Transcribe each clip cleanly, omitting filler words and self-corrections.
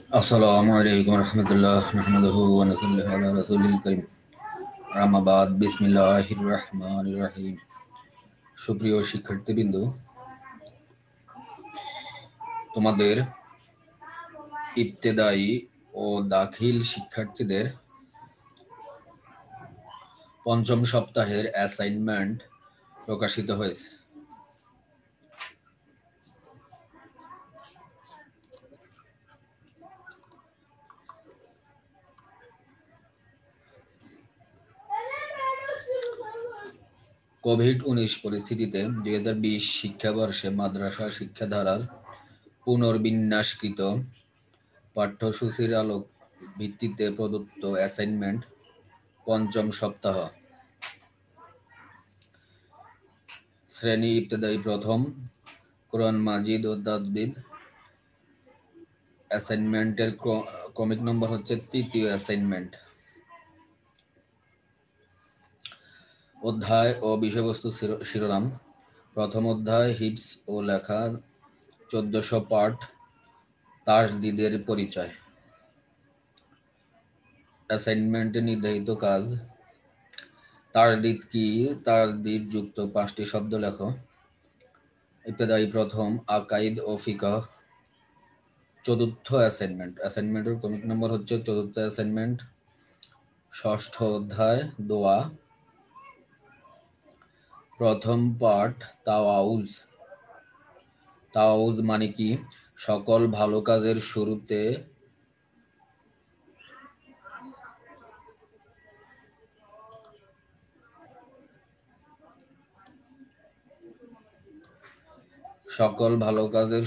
আসসালামু আলাইকুম রহমতুল্লাহ নাহমাদুহু ওয়া নুসাল্লি আলা রাসূলিল কারীম আম্মা বাদ বিসমিল্লাহির রহমানির রহিম। সুপ্রিয় শিক্ষার্থীবৃন্দ, তোমাদের ইবতেদায়ী ও দাখিল শিক্ষার্থীদের পঞ্চম সপ্তাহের অ্যাসাইনমেন্ট প্রকাশিত হয়েছে। কোভিড-19 পরিস্থিতিতে 2020 শিক্ষাবর্ষে মাদ্রাসা শিক্ষাধারার পুনর্বিন্যাসকৃত পাঠ্যসূচির আলোক ভিত্তিতে প্রদত্ত অ্যাসাইনমেন্ট পঞ্চম সপ্তাহ শ্রেণী ইবতেদায়ী প্রথম, কোরআন মাজিদ ও তাজবিদ। অ্যাসাইনমেন্টের ক্রমিক নম্বর হচ্ছে তৃতীয় অ্যাসাইনমেন্ট। অধ্যায় ও বিষয়বস্তু শিরোনাম: প্রথম অধ্যায় হিফজ ও লেখা, 1400 পাঠ, তাসদীদের পরিচয়। অ্যাসাইনমেন্টে নির্ধারিত কাজ: তাসদীদ কি, তাসদীদ যুক্ত 5টি শব্দ লেখো। ইবতেদায়ী প্রথম, আকাইদ ও ফিকহ। চতুর্থ অ্যাসাইনমেন্ট, অ্যাসাইনমেন্টের ক্রমিক নম্বর হচ্ছে চতুর্থ অ্যাসাইনমেন্ট। ষষ্ঠ অধ্যায় দোয়া। প্রথম পাঠ তাওয়াউজ। তাওয়াউজ মানে কি? সকল ভালো কাজের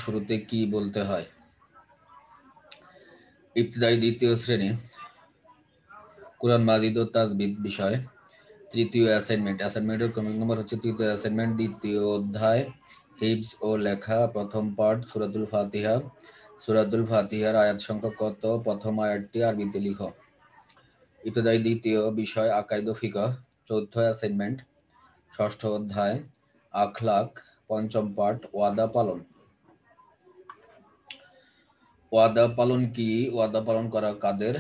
শুরুতে কি বলতে হয়? ইবতিদায়ী দ্বিতীয় শ্রেণী, কুরআন মাজিদ ও তাজবিদ বিষয়। তৃতীয় অ্যাসাইনমেন্ট, অ্যাসাইনমেন্টের ক্রমিক নম্বর হচ্ছে তৃতীয় অ্যাসাইনমেন্ট। দ্বিতীয় অধ্যায় হিফজ ও লেখা। প্রথম পাঠ সূরাতুল ফাতিহা। সূরাতুল ফাতিহার আয়াত সংখ্যা কত? প্রথম আয়াতটি আরবিতে লিখো। ইবতিদায়ী দ্বিতীয় বিষয় আকাইদ ও ফিকহ। চৌথ অ্যাসাইনমেন্ট। ষষ্ঠ অধ্যায় আখলাক। পঞ্চম পাঠ ওয়াদা পালন। ওয়াদা পালন কি? ওয়াদা পালন করা কাদের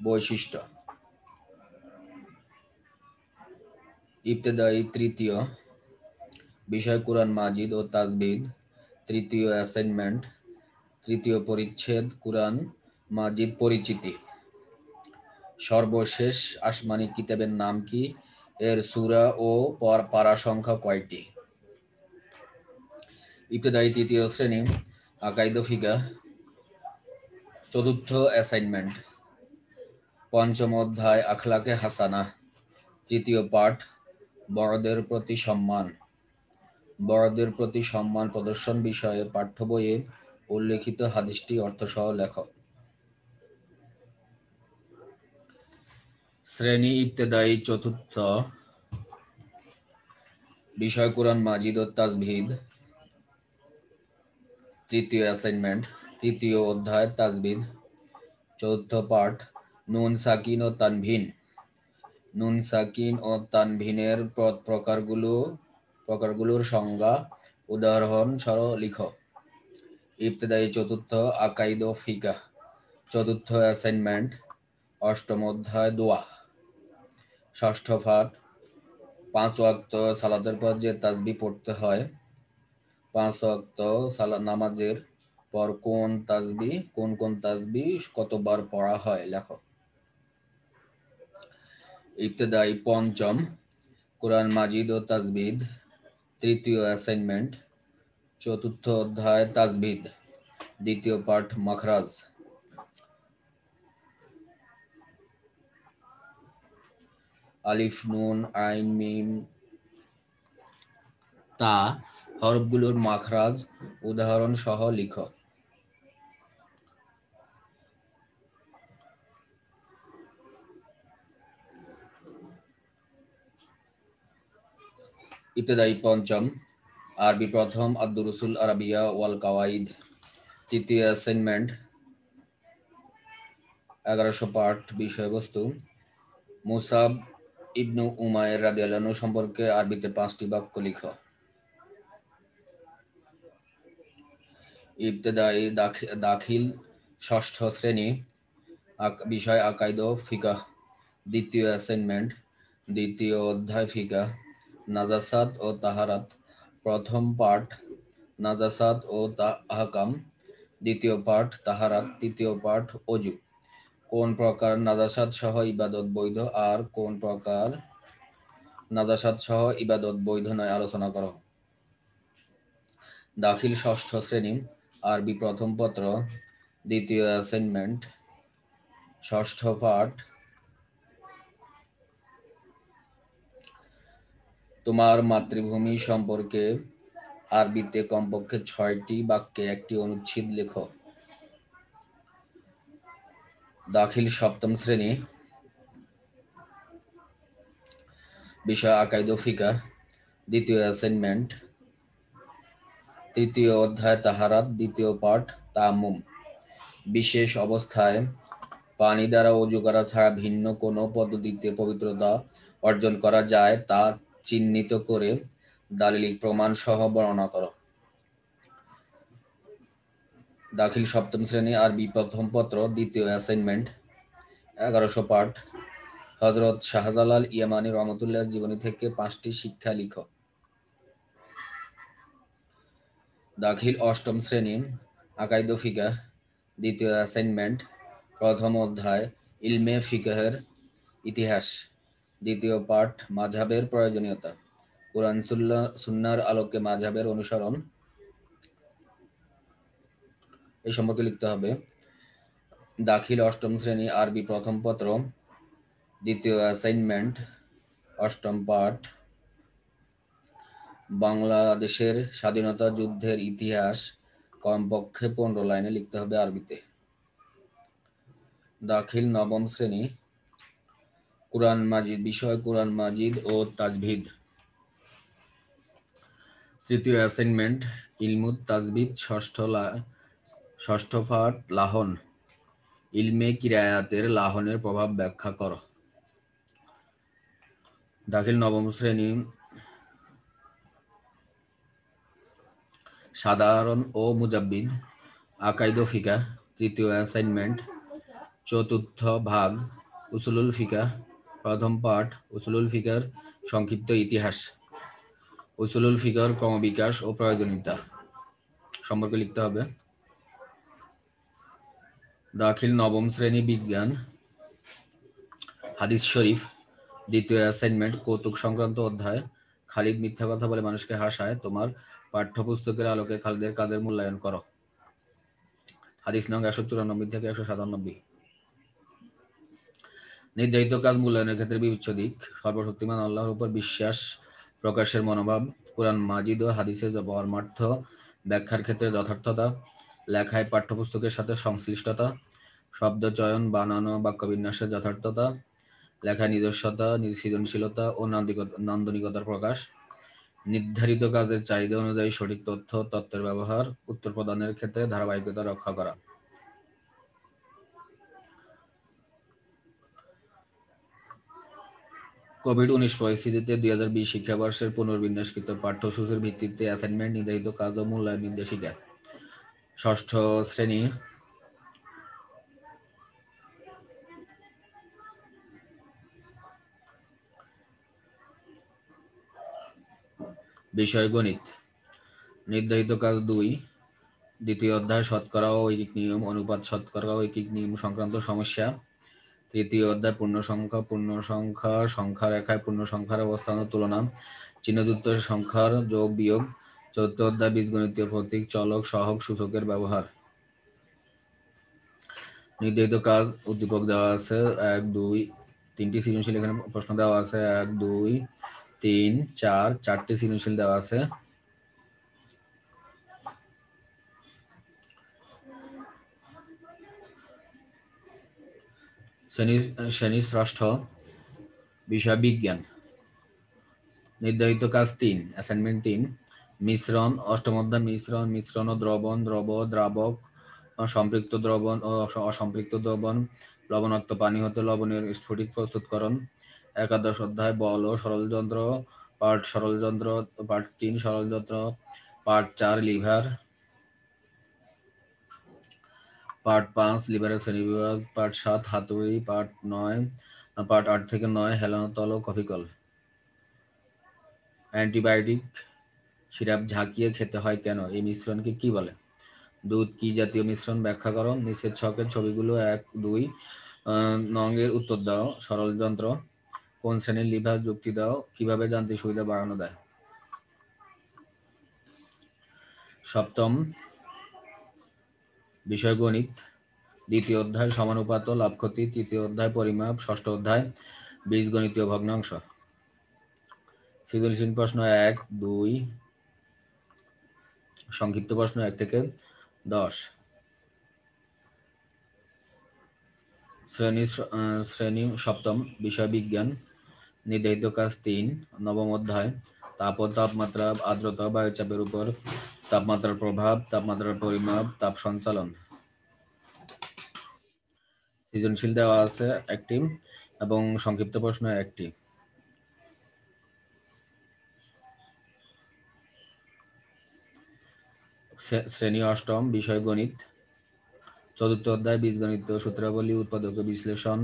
বৈশিষ্ট্য? ইবতেদায়ী তৃতীয় বিষয় কুরআন মাজিদ ও তাজবিদ। তৃতীয় অ্যাসাইনমেন্ট। তৃতীয় পরিচ্ছেদ কুরআন মাজিদ পরিচিতি। সর্বশেষ আসমানি কিতাবের নাম কি? এর সূরা ও পারা সংখ্যা কয়টি? ইবতেদায়ী তৃতীয় শ্রেণী আকাইদ ও ফিকহ। চতুর্থ অ্যাসাইনমেন্ট। পঞ্চম অধ্যায় আখলাকে হাসানা। তৃতীয় পাঠ বড়দের প্রতি সম্মান। বড়দের প্রতি সম্মান প্রদর্শন বিষয়ে পাঠ্য বইয়ে উল্লেখিত হাদিসটি অর্থসহ লেখো। শ্রেণী ইবতেদায়ী চতুর্থ বিষয় কুরআন মাজিদ ও তাজবিদ। তৃতীয় অ্যাসাইনমেন্ট। তৃতীয় অধ্যায় তাজবিদ। চতুর্থ পাঠ নুন সাকিন ও তানভিন। নুন সাকিন ও তানভিনের প্রকারগুলোর সংজ্ঞা উদাহরণ সহ লিখো। ইবতেদায়ী চতুর্থ আকাইদ ও ফিকহ। চতুর্থ অ্যাসাইনমেন্ট। অষ্টম অধ্যায় দোয়া। ষষ্ঠ পাঠ 5 ওয়াক্ত সালাতের পর যে তাসবিহ পড়তে হয়। 5 ওয়াক্ত সালাত নামাজের পর কোন তাসবিহ কতবার পড়া হয় লেখো। ইবতেদায়ী পঞ্চম কুরআন মাজিদ ও তাজবিদ। তৃতীয় অ্যাসাইনমেন্ট। চতুর্থ অধ্যায় তাজবিদ। দ্বিতীয় পাঠ মাখরাজ। আলিফ, নুন, আইন, মিম, তা হরফগুলোর মাখরাজ উদাহরণ সহ লিখো। ইবতেদায়ী পঞ্চম আরবি প্রথম আদ-দুরুসুল আরাবিয়া ওয়াল কাওয়াইদ। তৃতীয় অ্যাসাইনমেন্ট। 1100 পাঠ বিষয়বস্তু মুসাব ইবনু উমাইর রাদিয়াল্লাহু আনহু সম্পর্কে আরবিতে 5টি বাক্য লিখো। ইবতেদায়ী দাখিল ষষ্ঠ শ্রেণী, বিষয় আকাইদ ও ফিকাহ। দ্বিতীয় অ্যাসাইনমেন্ট, দ্বিতীয় অধ্যায় ফিকাহ, নাজাসাত ও তাহারাত। প্রথম পাঠ নাজাসাত ও আহকাম, দ্বিতীয় পাঠ তাহারাত, তৃতীয় পাঠ অজু। কোন প্রকার নাজাসাত সহ ইবাদত বৈধ আর কোন প্রকার নাজাসাত সহ ইবাদত বৈধ নয় আলোচনা করো। দাখিল ষষ্ঠ শ্রেণী, আরবি প্রথম পত্র, দ্বিতীয় অ্যাসাইনমেন্ট, ষষ্ঠ পাঠ। তোমার মাতৃভূমি সম্পর্কে আরবিতে কমপক্ষে 6টি বাক্যে একটি অনুচ্ছেদ লেখো। দাখিল সপ্তম শ্রেণী, বিষয় আকাইদ ও ফিকাহ, দ্বিতীয় অ্যাসাইনমেন্ট, তৃতীয় অধ্যায় তাহারাত, দ্বিতীয় পাঠ তায়াম্মুম। বিশেষ অবস্থায় পানি দ্বারা ওযু করা ছাড়া ভিন্ন কোনো পদ্ধতিতে পবিত্রতা অর্জন করা যায় তা চিহ্নিত করে দালিলিক প্রমাণ সহ বর্ণনা করো। দাখিল সপ্তম শ্রেণী, আরবি প্রথম পত্র, দ্বিতীয় অ্যাসাইনমেন্ট, 1100 পাঠ। হযরত শাহজালাল ইয়ামানী রহমতুল্লাহর জীবনী থেকে 5টি শিক্ষা লিখো। দাখিল অষ্টম শ্রেণী, আকাইদ ও ফিকাহ, দ্বিতীয় অ্যাসাইনমেন্ট, প্রথম অধ্যায় ইলমে ফিকহের ইতিহাস, দ্বিতীয় পাঠ মাযহাবের প্রয়োজনীয়তা। কুরআন সুন্নাহর আলোকে মাযহাবের অনুসরণ এই সম্পর্কে লিখতে হবে। দাখিল অষ্টম শ্রেণী, আরবি প্রথম পত্র, দ্বিতীয় অ্যাসাইনমেন্ট, অষ্টম পাঠ বাংলাদেশের স্বাধীনতা যুদ্ধের ইতিহাস কমপক্ষে 15 লাইনে লিখতে হবে আরবিতে। দাখিল নবম শ্রেণী, কুরআন মাজিদ, বিষয় কুরআন মাজিদ ও তাজভিদ। তৃতীয় অ্যাসাইনমেন্ট, ইলমুত তাজভিদ, ষষ্ঠ পাঠ লাহন। ইলমে কিরায়াতের লাহনের প্রভাব ব্যাখ্যা করো। দাখিল নবম শ্রেণী, সাধারণ ও মুজাব্বিদ, আকাইদ ও ফিকাহ। তৃতীয় অ্যাসাইনমেন্ট, চতুর্থ ভাগ উসুলুল ফিকাহ, প্রথম পাঠ উসুলুল ফিকাহর সংক্ষিপ্ত ইতিহাস। উসুলুল ফিকাহর ক্রমবিকাশ ও প্রয়োজনীয়তা সম্পর্কে লিখতে হবে। দাখিল নবম শ্রেণী, বিজ্ঞান, হাদিস শরীফ। দ্বিতীয় অ্যাসাইনমেন্ট, কৌতুক সংক্রান্ত অধ্যায়। খালিদ মিথ্যা কথা বলে মানুষকে হাসায়, তোমার পাঠ্যপুস্তকের আলোকে খালিদের কাজের মূল্যায়ন করো। হাদিস নং 194 থেকে 197। নির্ধারিত কাজ মূল্যায়নের ক্ষেত্রে বিবেচ্য দিক: সর্বশক্তিমান আল্লাহর উপর বিশ্বাস প্রকাশের মনোভাব, কুরআন মাজিদ ও হাদিসের মর্মার্থ ব্যাখ্যার ক্ষেত্রে যথার্থতা, লেখায় পাঠ্যপুস্তকের সাথে সংশ্লিষ্টতা, শব্দ চয়ন, বানান ও বাক্যবিন্যাসের যথার্থতা, লেখায় নিজস্বতা, সৃজনশীলতা ও নান্দনিকতার প্রকাশ, নির্ধারিত কাজের চাহিদা অনুযায়ী সঠিক তথ্যের ব্যবহার, উত্তর প্রদানের ক্ষেত্রে ধারাবাহিকতা রক্ষা করা। কোভিড-19 পরিস্থিতিতে 2020 শিক্ষাবর্ষের পুনর্বিন্যাসকৃত পাঠ্যসূচির ভিত্তিতে অ্যাসাইনমেন্ট, নির্ধারিত কাজ ও মূল্যায়ন নির্দেশিকা। ষষ্ঠ শ্রেণী, বিষয় গণিত। নির্ধারিত কাজ 2, দ্বিতীয় অধ্যায় শতকরা ও ঐকিক নিয়ম, অনুপাত, শতকরা ও ঐকিক নিয়ম সংক্রান্ত সমস্যা। তৃতীয় অধ্যায় পূর্ণসংখ্যা, সংখ্যা রেখায় পূর্ণসংখ্যার অবস্থান ও তুলনা, চিহ্নযুক্ত সংখ্যার যোগ বিয়োগ। চতুর্থ অধ্যায় বীজগণিতীয় প্রতীক, চলক, সহগ, সূচকের ব্যবহার। নির্ধারিত কাজ উদ্দীপক দেওয়া আছে 1, 2, 3টি সৃজনশীল এখানে প্রশ্ন দেওয়া আছে 1, 2, 3, 4, 4টি সৃজনশীল দেওয়া আছে। শ্রেণী ষষ্ঠ, বিষয় বিজ্ঞান। নির্ধারিত কাজ 3, অ্যাসাইনমেন্ট 3, মিশ্রণ। অষ্টম অধ্যায় মিশ্রণ ও দ্রবণ, দ্রাবক, সম্পৃক্ত দ্রবণ ও অসম্পৃক্ত দ্রবণ, লবণাক্ত পানি হতে লবণের স্ফটিক প্রস্তুতকরণ। একাদশ অধ্যায় বল ও সরলযন্ত্র, পার্ট 3 সরলযন্ত্র, পার্ট 4 লিভার। পার্ট 5 লিভারের শ্রেণীবিভাগ, পার্ট 7 হাতুড়ি, পার্ট 9 পার্ট 8 থেকে 9 হেলানো তল ও কফিকল। অ্যান্টিবায়োটিক সিরাপ ঝাঁকিয়ে খেতে হয় কেন? এই মিশ্রণকে কি বলে? দুধ কি জাতীয় মিশ্রণ ব্যাখ্যা করো। নিচের ছকের ছবিগুলো 1, 2 নং এর উত্তর দাও। সরল যন্ত্র কোন শ্রেণীর লিভার? যুক্তি দাও। কিভাবে যান্ত্রিক সুবিধা বাড়ানো দেয়? সপ্তম বিষয় গণিত। দ্বিতীয় অধ্যায় সমানুপাত ও লাভ ক্ষতি, তৃতীয় অধ্যায় পরিমাপ, ষষ্ঠ অধ্যায় বীজগণিতীয় ভগ্নাংশ। সৃজনশীল প্রশ্ন 1, 2, সংক্ষিপ্ত প্রশ্ন 1 থেকে 10। শ্রেণী সপ্তম, বিষয় বিজ্ঞান। নির্ধারিত কাজ 3, নবম অধ্যায় তাপ ও তাপমাত্রা, আর্দ্রতা, বায়ুচাপের উপর তাপমাত্রার প্রভাব, তাপমাত্রার পরিমাপ, তাপ সঞ্চালন। সৃজনশীল দেওয়া আছে একটি এবং সংক্ষিপ্ত প্রশ্ন একটি। শ্রেণী অষ্টম, বিষয় গণিত। চতুর্থ অধ্যায় বীজগণিত সূত্রাবলী, উৎপাদক বিশ্লেষণ।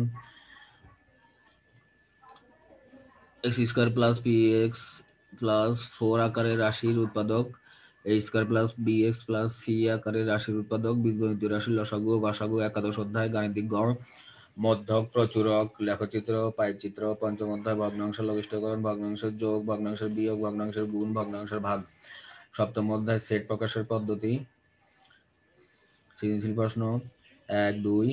x² + px + 4 আকারের রাশির উৎপাদক, a² + bx + c আকারের রাশির উৎপাদক, বীজগণিতীয় রাশির লসাগু ও গসাগু। একাদশ অধ্যায় গাণিতিক গড়, মধ্যক, প্রচুরক, লেখচিত্র, পাইচিত্র। পঞ্চম অধ্যায় ভগ্নাংশ লঘিষ্ঠকরণ, ভগ্নাংশের যোগ, ভগ্নাংশের বিয়োগ, ভগ্নাংশের গুণ, ভগ্নাংশের ভাগ। সপ্তম অধ্যায় সেট প্রকাশের পদ্ধতি। সৃজনশীল প্রশ্ন 1, 2,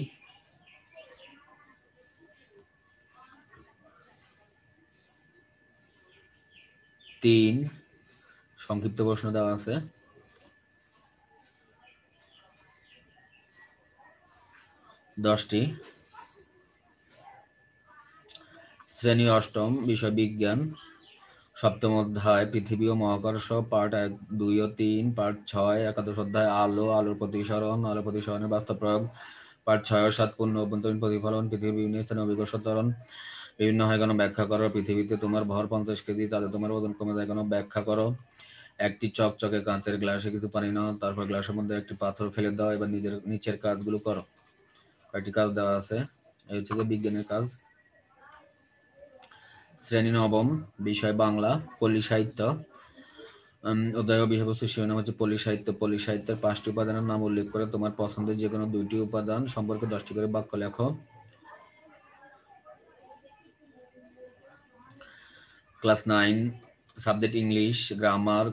3। সংক্ষিপ্ত প্রশ্ন দেওয়া আছে 10টি। শ্রেণী অষ্টম, বিষয় বিজ্ঞান। সপ্তম অধ্যায় পৃথিবী ও মহাকর্ষ, পার্ট 1, 2 ও 3, পার্ট 6। একাদশ অধ্যায় আলো, আলোর প্রতিসরণ, আলোর প্রতিসরণের বাস্তব প্রয়োগ, পার্ট 6 ও 7। পূর্ণ অভ্যন্তরীণ প্রতিফলন, পৃথিবীর বিভিন্ন স্থানে অভিকর্ষ ত্বরণ বিভিন্ন হয় কেন ব্যাখ্যা করো। পৃথিবীতে তোমার ভর 50 কেজি, তাতে তোমার ওজন কমে যায় কেন ব্যাখ্যা করো। একটি চকচকে কাঁচের গ্লাসে কিছু পানি নাও, তারপর গ্লাসের মধ্যে একটি পাথর ফেলে দাও। এবার নিচের কাজগুলো করো। কয়টি কাজ দেওয়া আছে? এই হচ্ছে যে বিজ্ঞানের কাজ। শ্রেণী নবম, বিষয় বাংলা, পল্লী সাহিত্য। অধ্যায় বিষয়বস্তু শিরোনাম হচ্ছে পল্লী সাহিত্য। পল্লী সাহিত্যের 5টি উপাদানের নাম উল্লেখ করে তোমার পছন্দের যে কোনো 2টি উপাদান সম্পর্কে 10টি করে বাক্য লেখো। Class 9, subject English, grammar,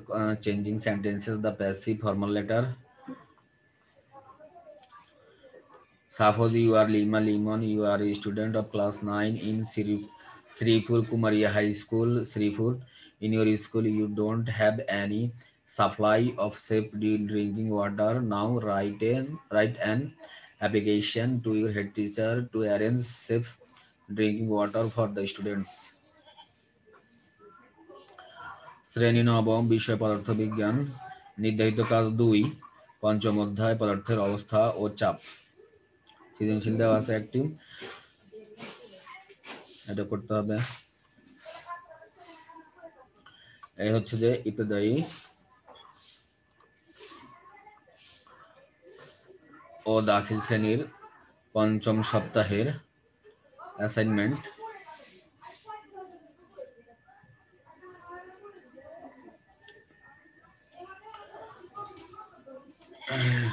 changing sentences, the passive, formal letter. Suppose you are Lima Limon, you are a student of class 9 in Sripur Kumaria High School, Sripur. In your school, you don't have any supply of safe drinking water. Now write an application to your head teacher to arrange safe drinking water for the students. শ্রেণী নবম, বিষয় পদার্থবিজ্ঞান। নির্ধারিত কাজ 2, পঞ্চম অধ্যায় পদার্থের অবস্থা ও চাপ। সৃজনশীল দেওয়া আছে একটি, এটা করতে হবে। এই হচ্ছে যে ইবতেদায়ী ও দাখিল শ্রেণীর পঞ্চম সপ্তাহের অ্যাসাইনমেন্ট।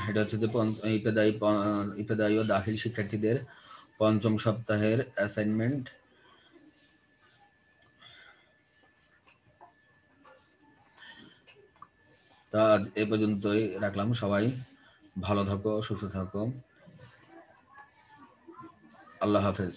এটা হচ্ছে যে ইবতেদায়ী ও দাখিল শিক্ষার্থীদের পঞ্চম সপ্তাহের অ্যাসাইনমেন্ট। তা আজ এ পর্যন্তই রাখলাম। সবাই ভালো থাকো, সুস্থ থাকো। আল্লাহ হাফেজ।